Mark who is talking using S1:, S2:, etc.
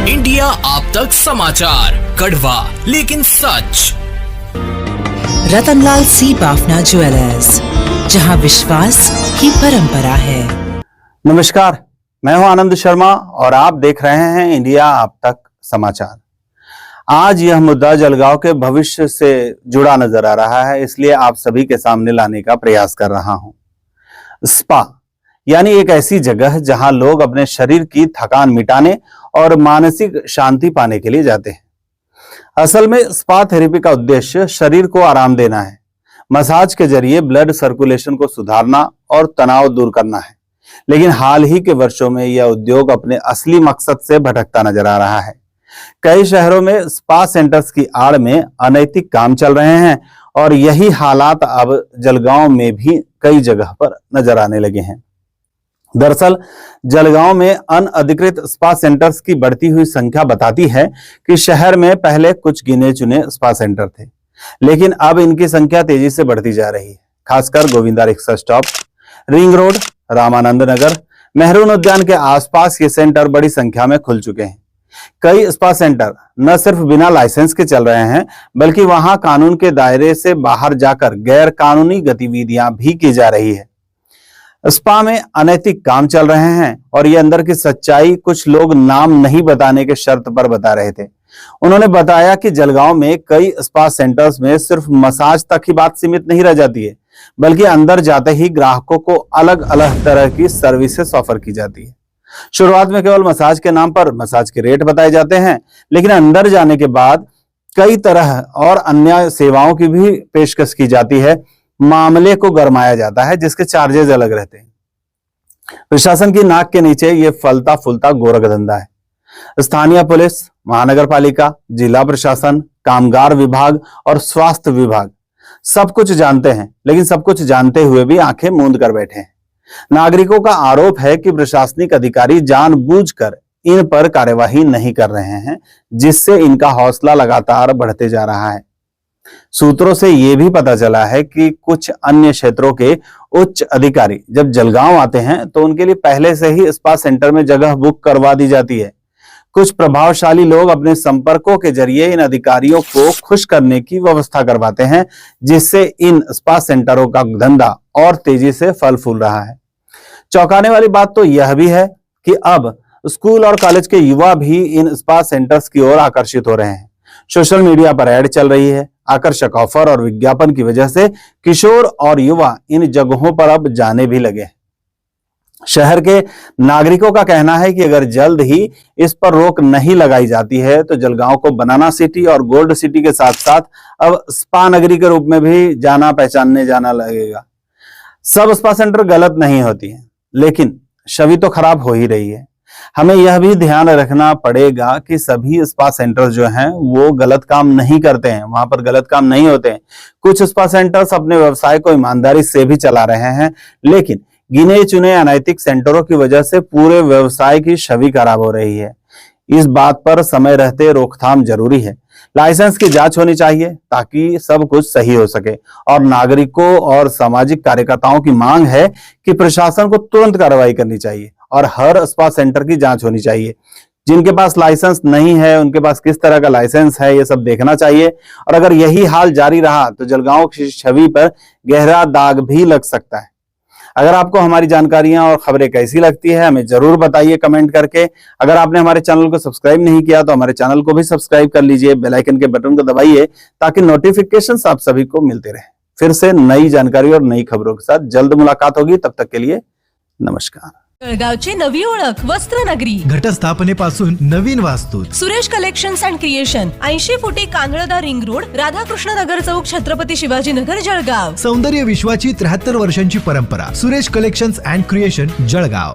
S1: India आप तक समाचार, कड़वा लेकिन सच।
S2: रतनलाल सी बाफना ज्वेलर्स, जहां विश्वास की परंपरा है।
S3: नमस्कार, मैं हूं आनंद शर्मा और आप देख रहे हैं इंडिया आप तक समाचार। आज यह मुद्दा जलगांव के भविष्य से जुड़ा नजर आ रहा है, इसलिए आप सभी के सामने लाने का प्रयास कर रहा हूं। स्पा यानी एक ऐसी जगह जहां लोग अपने शरीर की थकान मिटाने और मानसिक शांति पाने के लिए जाते हैं। असल में स्पा थेरेपी का उद्देश्य शरीर को आराम देना है, मसाज के जरिए ब्लड सर्कुलेशन को सुधारना और तनाव दूर करना है। लेकिन हाल ही के वर्षों में यह उद्योग अपने असली मकसद से भटकता नजर आ रहा है। कई शहरों में स्पा सेंटर्स की आड़ में अनैतिक काम चल रहे हैं और यही हालात अब जलगांव में भी कई जगह पर नजर आने लगे हैं। दरअसल जलगांव में अनअधिकृत स्पा सेंटर्स की बढ़ती हुई संख्या बताती है कि शहर में पहले कुछ गिने चुने स्पा सेंटर थे, लेकिन अब इनकी संख्या तेजी से बढ़ती जा रही है। खासकर Govinda rickshaw stop, ring road, Ramanand Nagar, Mehrun Udyan के आसपास ये सेंटर बड़ी संख्या में खुल चुके हैं। कई स्पा सेंटर न सिर्फ बिना लाइसेंस के चल रहे हैं, बल्कि वहां कानून के दायरे से बाहर जाकर गैर कानूनी गतिविधियां भी की जा रही है। स्पा में अनैतिक काम चल रहे हैं और ये अंदर की सच्चाई कुछ लोग नाम नहीं बताने के शर्त पर बता रहे थे। उन्होंने बताया कि जलगांव में कई स्पा सेंटर्स में सिर्फ मसाज तक ही बात सीमित नहीं रह जाती है, बल्कि अंदर जाते ही ग्राहकों को अलग अलग तरह की सर्विसेज ऑफर की जाती है। शुरुआत में केवल मसाज के नाम पर मसाज के रेट बताए जाते हैं, लेकिन अंदर जाने के बाद कई तरह और अन्य सेवाओं की भी पेशकश की जाती है। मामले को गरमाया जाता है, जिसके चार्जेस अलग रहते हैं। प्रशासन की नाक के नीचे ये फलता फूलता गोरख धंधा है। स्थानीय पुलिस, महानगर पालिका, जिला प्रशासन, कामगार विभाग और स्वास्थ्य विभाग सब कुछ जानते हैं, लेकिन सब कुछ जानते हुए भी आंखें मूंद कर बैठे हैं। नागरिकों का आरोप है कि प्रशासनिक अधिकारी जानबूझकर इन पर कार्यवाही नहीं कर रहे हैं, जिससे इनका हौसला लगातार बढ़ते जा रहा है। सूत्रों से यह भी पता चला है कि कुछ अन्य क्षेत्रों के उच्च अधिकारी जब जलगांव आते हैं तो उनके लिए पहले से ही स्पा सेंटर में जगह बुक करवा दी जाती है। कुछ प्रभावशाली लोग अपने संपर्कों के जरिए इन अधिकारियों को खुश करने की व्यवस्था करवाते हैं, जिससे इन स्पा सेंटरों का धंधा और तेजी से फल फूल रहा है। चौंकाने वाली बात तो यह भी है कि अब स्कूल और कॉलेज के युवा भी इन स्पा सेंटर्स की ओर आकर्षित हो रहे हैं। सोशल मीडिया पर ऐड चल रही है। आकर्षक ऑफर और विज्ञापन की वजह से किशोर और युवा इन जगहों पर अब जाने भी लगे। शहर के नागरिकों का कहना है कि अगर जल्द ही इस पर रोक नहीं लगाई जाती है तो जलगांव को बनाना सिटी और गोल्ड सिटी के साथ साथ अब स्पा नगरी के रूप में भी जाना पहचानने जाना लगेगा। सब स्पा सेंटर गलत नहीं होती है, लेकिन छवि तो खराब हो ही रही है। हमें यह भी ध्यान रखना पड़ेगा कि सभी स्पा सेंटर्स जो हैं वो गलत काम नहीं करते हैं, वहां पर गलत काम नहीं होते हैं। कुछ स्पा सेंटर्स अपने व्यवसाय को ईमानदारी से भी चला रहे हैं, लेकिन गिने चुने अनैतिक सेंटरों की वजह से पूरे व्यवसाय की छवि खराब हो रही है। इस बात पर समय रहते रोकथाम जरूरी है। लाइसेंस की जांच होनी चाहिए ताकि सब कुछ सही हो सके और नागरिकों और सामाजिक कार्यकर्ताओं की मांग है कि प्रशासन को तुरंत कार्रवाई करनी चाहिए और हर स्पा सेंटर की जांच होनी चाहिए। जिनके पास लाइसेंस नहीं है उनके पास किस तरह का लाइसेंस है, ये सब देखना चाहिए। और अगर यही हाल जारी रहा तो जलगांव की छवि पर गहरा दाग भी लग सकता है। अगर आपको हमारी जानकारियां और खबरें कैसी लगती है हमें जरूर बताइए कमेंट करके। अगर आपने हमारे चैनल को सब्सक्राइब नहीं किया तो हमारे चैनल को भी सब्सक्राइब कर लीजिए, बेल आइकन के बटन को दबाइए ताकि नोटिफिकेशंस आप सभी को मिलते रहे। फिर से नई जानकारी और नई खबरों के साथ जल्द मुलाकात होगी। तब तक के लिए नमस्कार।
S4: जळगावची नवी ओळख वस्त्रनगरी,
S5: घटस्थापनेपासून नवीन वास्तू,
S4: सुरेश कलेक्शन्स अँड क्रिएशन, 80 फुटी कांदळदा रिंग रोड, राधाकृष्ण नगर चौक, छत्रपती शिवाजी नगर, जळगाव।
S5: सौंदर्य विश्वाची 73 वर्षांची परंपरा, Suresh collections and creation, Jalgaon.